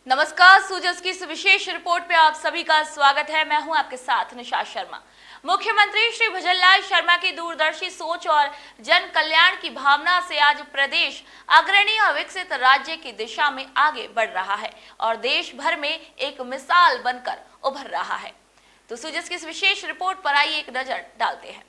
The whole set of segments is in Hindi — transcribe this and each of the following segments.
नमस्कार, सूजस की इस विशेष रिपोर्ट पे आप सभी का स्वागत है। मैं हूं आपके साथ निशा शर्मा। मुख्यमंत्री श्री भजनलाल शर्मा की दूरदर्शी सोच और जन कल्याण की भावना से आज प्रदेश अग्रणी और विकसित राज्य की दिशा में आगे बढ़ रहा है और देश भर में एक मिसाल बनकर उभर रहा है। तो सूजस की इस विशेष रिपोर्ट पर आइए एक नजर डालते हैं।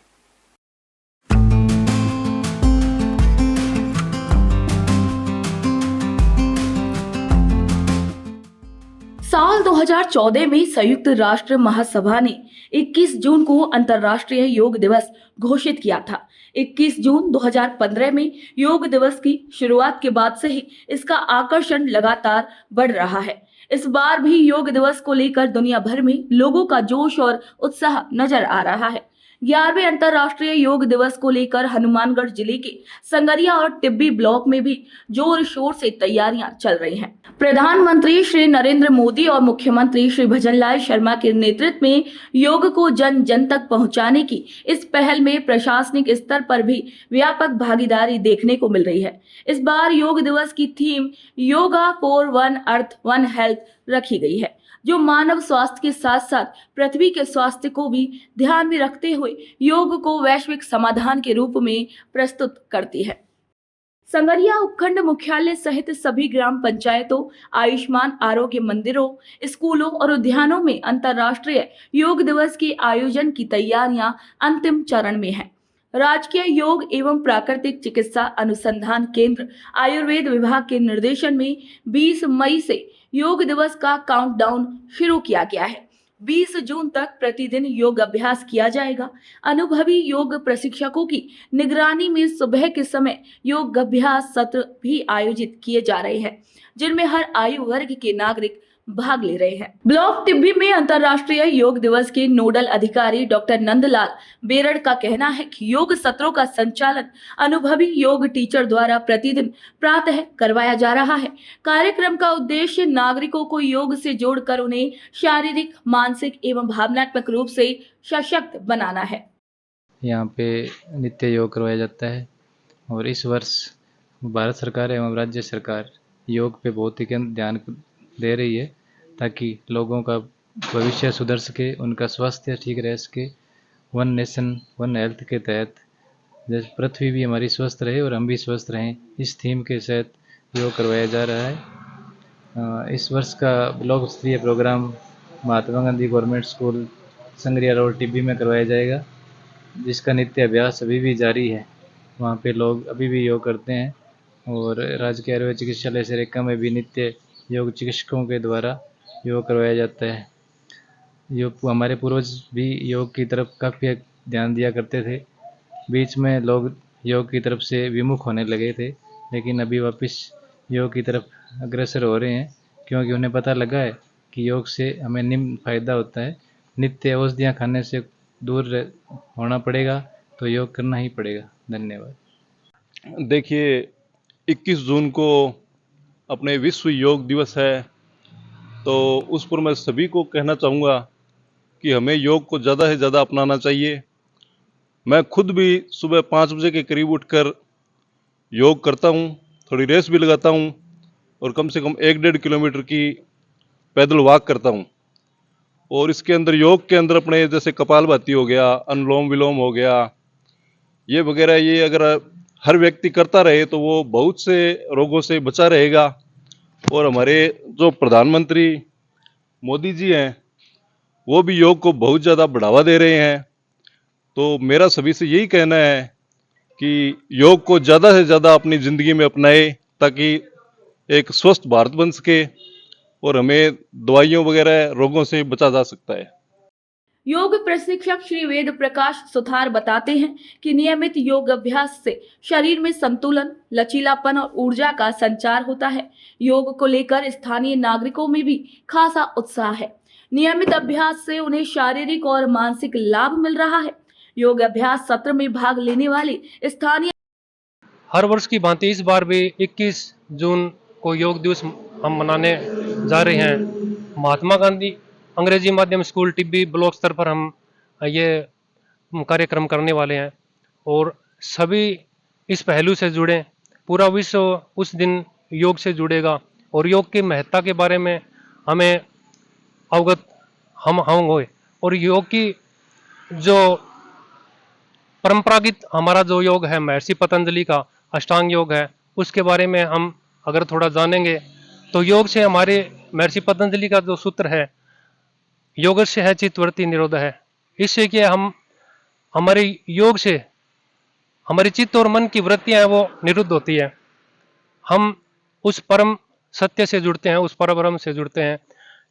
साल 2014 में संयुक्त राष्ट्र महासभा ने 21 जून को अंतर्राष्ट्रीय योग दिवस घोषित किया था। 21 जून 2015 में योग दिवस की शुरुआत के बाद से ही इसका आकर्षण लगातार बढ़ रहा है। इस बार भी योग दिवस को लेकर दुनिया भर में लोगों का जोश और उत्साह नजर आ रहा है। 11वें अंतर्राष्ट्रीय योग दिवस को लेकर हनुमानगढ़ जिले के संगरिया और टिब्बी ब्लॉक में भी जोर शोर से तैयारियां चल रही हैं। प्रधानमंत्री श्री नरेंद्र मोदी और मुख्यमंत्री श्री भजनलाल शर्मा के नेतृत्व में योग को जन जन तक पहुंचाने की इस पहल में प्रशासनिक स्तर पर भी व्यापक भागीदारी देखने को मिल रही है। इस बार योग दिवस की theme yoga for one earth one health रखी गई है, जो मानव स्वास्थ्य के साथ साथ पृथ्वी के स्वास्थ्य को भी ध्यान में रखते हुए योग को वैश्विक समाधान के रूप में प्रस्तुत करती है। संगरिया उपखंड मुख्यालय सहित सभी ग्राम पंचायतों, आयुष्मान आरोग्य मंदिरों, स्कूलों और उद्यानों में अंतर्राष्ट्रीय योग दिवस के आयोजन की तैयारियां अंतिम चरण में हैं। राजकीय योग एवं प्राकृतिक चिकित्सा अनुसंधान केंद्र आयुर्वेद विभाग के निर्देशन में 20 मई से योग दिवस का काउंटडाउन शुरू किया गया है। 20 जून तक प्रतिदिन योग अभ्यास किया जाएगा। अनुभवी योग प्रशिक्षकों की निगरानी में सुबह के समय योग अभ्यास सत्र भी आयोजित किए जा रहे हैं, जिनमें हर आयु वर्ग के नागरिक भाग ले रहे हैं। ब्लॉक टिब्बी में अंतर्राष्ट्रीय योग दिवस के नोडल अधिकारी डॉक्टर नंदलाल बेरड़ का कहना है कि योग सत्रों का संचालन अनुभवी योग टीचर द्वारा प्रतिदिन प्रातः करवाया जा रहा है। कार्यक्रम का उद्देश्य नागरिकों को योग से जोड़कर उन्हें शारीरिक, मानसिक एवं भावनात्मक रूप से सशक्त बनाना है। यहाँ पे नित्य योग करवाया जाता है और इस वर्ष भारत सरकार एवं राज्य सरकार योग पे बहुत ही ध्यान दे रही है, ताकि लोगों का भविष्य सुधर सके, उनका स्वास्थ्य ठीक रह सके। वन नेशन वन हेल्थ के तहत जैसे पृथ्वी भी हमारी स्वस्थ रहे और हम भी स्वस्थ रहें, इस थीम के तहत योग करवाया जा रहा है। इस वर्ष का ब्लॉक स्तरीय programme Mahatma Gandhi government school Sangaria road Tibbi में करवाया जाएगा, जिसका नित्य अभ्यास अभी भी जारी है। वहाँ पे लोग अभी भी योग करते हैं और राजकीय आयुर्वेद चिकित्सालय सेरेका में भी नित्य योग चिकित्सकों के द्वारा योग करवाया जाता है। योग हमारे पूर्वज भी योग की तरफ काफ़ी ध्यान दिया करते थे। बीच में लोग योग की तरफ से विमुख होने लगे थे, लेकिन अभी वापस योग की तरफ अग्रसर हो रहे हैं, क्योंकि उन्हें पता लगा है कि योग से हमें निम्न फायदा होता है। नित्य औषधियाँ खाने से दूर होना पड़ेगा, तो योग करना ही पड़ेगा। धन्यवाद। देखिए, 21 जून को अपने विश्व योग दिवस है, तो उस पर मैं सभी को कहना चाहूँगा कि हमें योग को ज़्यादा से ज़्यादा अपनाना चाहिए। मैं खुद भी सुबह 5 बजे के करीब उठकर योग करता हूँ, थोड़ी रेस भी लगाता हूँ और कम से कम 1-1.5 किलोमीटर की पैदल वॉक करता हूँ। और इसके अंदर योग के अंदर अपने जैसे कपालभाति हो गया, अनुलोम विलोम हो गया, ये वगैरह, ये अगर हर व्यक्ति करता रहे तो वो बहुत से रोगों से बचा रहेगा। और हमारे जो प्रधानमंत्री मोदी जी हैं, वो भी योग को बहुत ज़्यादा बढ़ावा दे रहे हैं। तो मेरा सभी से यही कहना है कि योग को ज़्यादा से ज़्यादा अपनी ज़िंदगी में अपनाए, ताकि एक स्वस्थ भारत बन सके और हमें दवाइयों वगैरह रोगों से बचा जा सकता है। योग प्रशिक्षक श्री वेद प्रकाश सुथार बताते हैं कि नियमित योग अभ्यास से शरीर में संतुलन, लचीलापन और ऊर्जा का संचार होता है। योग को लेकर स्थानीय नागरिकों में भी खासा उत्साह है। नियमित अभ्यास से उन्हें शारीरिक और मानसिक लाभ मिल रहा है। योग अभ्यास सत्र में भाग लेने वाले स्थानीय हर वर्ष की भांति इस बार भी 21 जून को योग दिवस हम मनाने जा रहे हैं। महात्मा गांधी अंग्रेजी माध्यम स्कूल टिब्बी ब्लॉक स्तर पर हम ये कार्यक्रम करने वाले हैं और सभी इस पहलू से जुड़े। पूरा विश्व उस दिन योग से जुड़ेगा। और योग की महत्ता के बारे में हमें अवगत हम होंगे। और योग की जो परंपरागत हमारा जो योग है महर्षि पतंजलि का अष्टांग योग है, उसके बारे में हम अगर थोड़ा जानेंगे तो योग से हमारे महर्षि पतंजलि का जो सूत्र है योगस्य है चित्तवृत्ति निरोध है, इससे कि हम हमारे योग से हमारी चित्त और मन की वृत्तियां हैं वो निरुद्ध होती है। हम उस परम सत्य से जुड़ते हैं, उस परम ब्रह्म से जुड़ते हैं।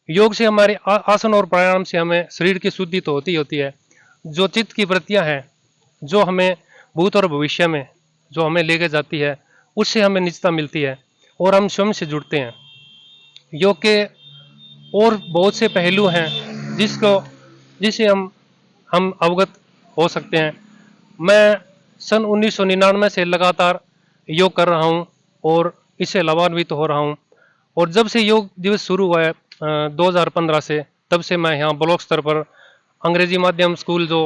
योग से हमारे आसन और प्राणायाम से हमें शरीर की शुद्धि तो होती है। जो चित्त की वृत्तियां हैं जो हमें भूत और भविष्य में जो हमें लेके जाती है, उससे हमें निजता मिलती है और हम स्वयं से जुड़ते हैं। योग के और बहुत से पहलू हैं जिसे हम अवगत हो सकते हैं। मैं सन 1999 से लगातार योग कर रहा हूं और इससे लाभान्वित हो रहा हूं। और जब से योग दिवस शुरू हुआ है 2015 से, तब से मैं यहाँ ब्लॉक स्तर पर अंग्रेजी माध्यम स्कूल जो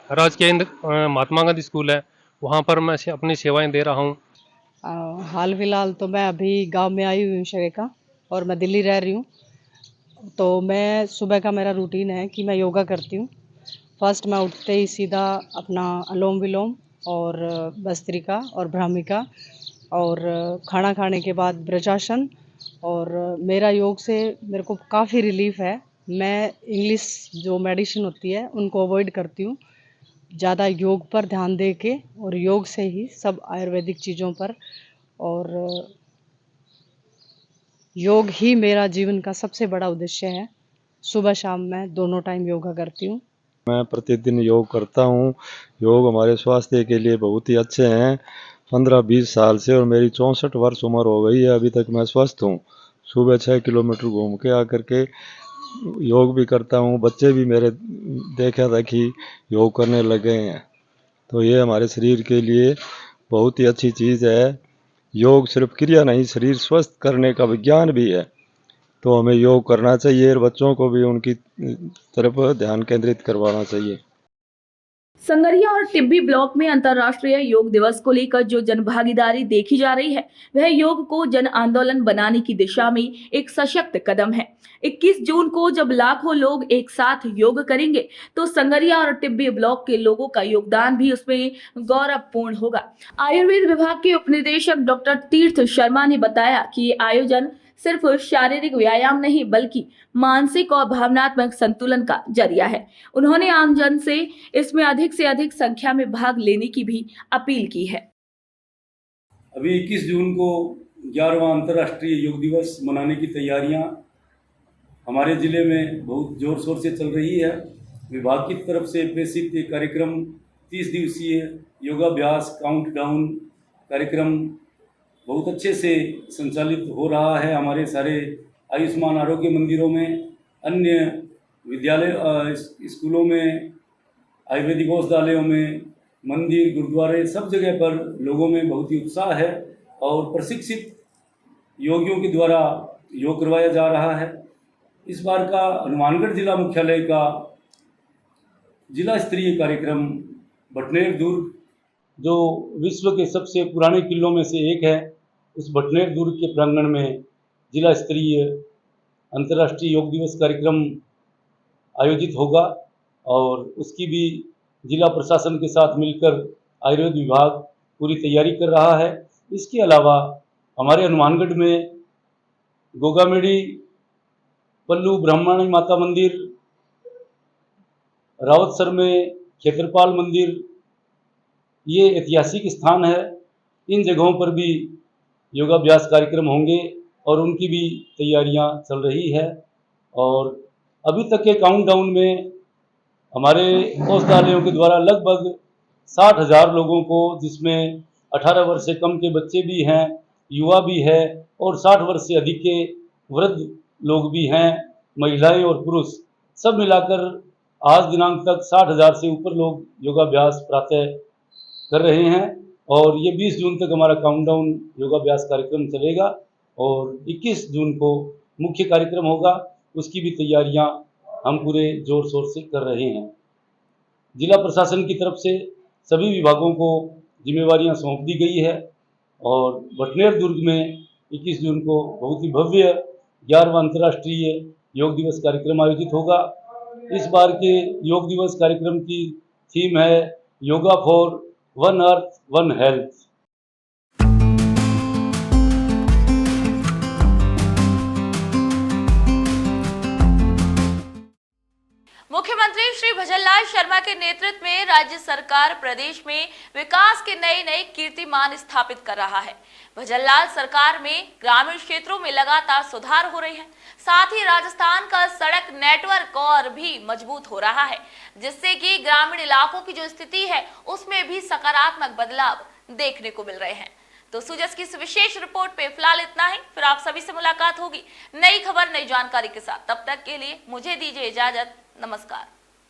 राजकीय महात्मा गांधी स्कूल है वहाँ पर मैं अपनी सेवाएं दे रहा हूँ। हाल फिलहाल तो मैं अभी गांव में आई हुई हूँ शहर का, और मैं दिल्ली रह रही हूँ। तो मैं सुबह का मेरा रूटीन है कि मैं योगा करती हूँ। फर्स्ट मैं उठते ही सीधा अपना अनुलोम विलोम और भस्त्रिका और भ्रामिका, और खाना खाने के बाद ब्रजासन। और मेरा योग से मेरे को काफ़ी रिलीफ है। मैं इंग्लिश जो मेडिसिन होती है उनको अवॉइड करती हूँ, ज़्यादा योग पर ध्यान दे के, और योग से ही सब आयुर्वेदिक चीज़ों पर। और योग ही मेरा जीवन का सबसे बड़ा उद्देश्य है। सुबह शाम मैं दोनों टाइम योगा करती हूँ। मैं प्रतिदिन योग करता हूँ। योग हमारे स्वास्थ्य के लिए बहुत ही अच्छे हैं। 15-20 साल से, और मेरी 64 वर्ष उम्र हो गई है, अभी तक मैं स्वस्थ हूँ। सुबह 6 किलोमीटर घूम के आकर के योग भी करता हूँ। बच्चे भी मेरे देखा था कि योग करने लगे हैं, तो ये हमारे शरीर के लिए बहुत ही अच्छी चीज़ है। योग सिर्फ क्रिया नहीं, शरीर स्वस्थ करने का विज्ञान भी है। तो हमें योग करना चाहिए और बच्चों को भी उनकी तरफ ध्यान केंद्रित करवाना चाहिए। संगरिया और टिब्बी ब्लॉक में अंतर्राष्ट्रीय योग दिवस को लेकर जो जनभागीदारी देखी जा रही है वह योग को जन आंदोलन बनाने की दिशा में एक सशक्त कदम है। 21 जून को जब लाखों लोग एक साथ योग करेंगे तो संगरिया और टिब्बी ब्लॉक के लोगों का योगदान भी उसमें गौरवपूर्ण होगा। आयुर्वेद विभाग के उपनिदेशक डॉक्टर तीर्थ शर्मा ने बताया कि ये आयोजन सिर्फ शारीरिक व्यायाम नहीं बल्कि मानसिक और भावनात्मक संतुलन का जरिया है। उन्होंने आमजन से इसमें अधिक से अधिक संख्या में भाग लेने की भी अपील की है। अभी 21 जून को 11वां अंतर्राष्ट्रीय योग दिवस मनाने की तैयारियां हमारे ज़िले में बहुत ज़ोर शोर से चल रही है। विभाग की तरफ से प्रेषित ये कार्यक्रम 30 दिवसीय योगाभ्यास काउंटडाउन कार्यक्रम बहुत अच्छे से संचालित हो रहा है। हमारे सारे आयुष्मान आरोग्य मंदिरों में, अन्य विद्यालय स्कूलों में, आयुर्वेदिक औषधालयों में, मंदिर गुरुद्वारे सब जगह पर लोगों में बहुत ही उत्साह है और प्रशिक्षित योगियों के द्वारा योग करवाया जा रहा है। इस बार का हनुमानगढ़ जिला मुख्यालय का जिला स्तरीय कार्यक्रम भटनेर दुर्ग, जो विश्व के सबसे पुराने किलों में से एक है, उस भटनेर दुर्ग के प्रांगण में जिला स्तरीय अंतर्राष्ट्रीय योग दिवस कार्यक्रम आयोजित होगा और उसकी भी जिला प्रशासन के साथ मिलकर आयुर्वेद विभाग पूरी तैयारी कर रहा है। इसके अलावा हमारे हनुमानगढ़ में गोगामेड़ी, पल्लू ब्रह्मणी माता मंदिर, रावतसर में क्षेत्रपाल मंदिर, ये ऐतिहासिक स्थान है। इन जगहों पर भी योगाभ्यास कार्यक्रम होंगे और उनकी भी तैयारियां चल रही है। और अभी तक के काउंटडाउन में हमारे औषधालयों के द्वारा लगभग 60,000 लोगों को, जिसमें 18 वर्ष से कम के बच्चे भी हैं, युवा भी है और 60 वर्ष से अधिक के वृद्ध लोग भी हैं, महिलाएं और पुरुष, सब मिलाकर आज दिनांक तक 60,000 से ऊपर लोग योगाभ्यास प्रातः कर रहे हैं। और ये 20 जून तक हमारा काउंटडाउन योगाभ्यास कार्यक्रम चलेगा और 21 जून को मुख्य कार्यक्रम होगा, उसकी भी तैयारियां हम पूरे जोर शोर से कर रहे हैं। जिला प्रशासन की तरफ से सभी विभागों को जिम्मेवारियां सौंप दी गई है और भटनेर दुर्ग में 21 जून को बहुत ही भव्य 11वां अंतर्राष्ट्रीय योग दिवस कार्यक्रम आयोजित होगा। इस बार के योग दिवस कार्यक्रम की थीम है yoga for one earth one health. मुख्यमंत्री श्री भजनलाल शर्मा के नेतृत्व में राज्य सरकार प्रदेश में विकास के नए नए कीर्तिमान स्थापित कर रहा है। भजनलाल सरकार में ग्रामीण क्षेत्रों में लगातार सुधार हो रहे हैं। साथ ही राजस्थान का सड़क नेटवर्क और भी मजबूत हो रहा है, जिससे कि ग्रामीण इलाकों की जो स्थिति है उसमें भी सकारात्मक बदलाव देखने को मिल रहे हैं। तो सुजस की इस विशेष रिपोर्ट पे फिलहाल इतना ही। फिर आप सभी से मुलाकात होगी नई खबर नई जानकारी के साथ। तब तक के लिए मुझे दीजिए इजाजत। नमस्कार।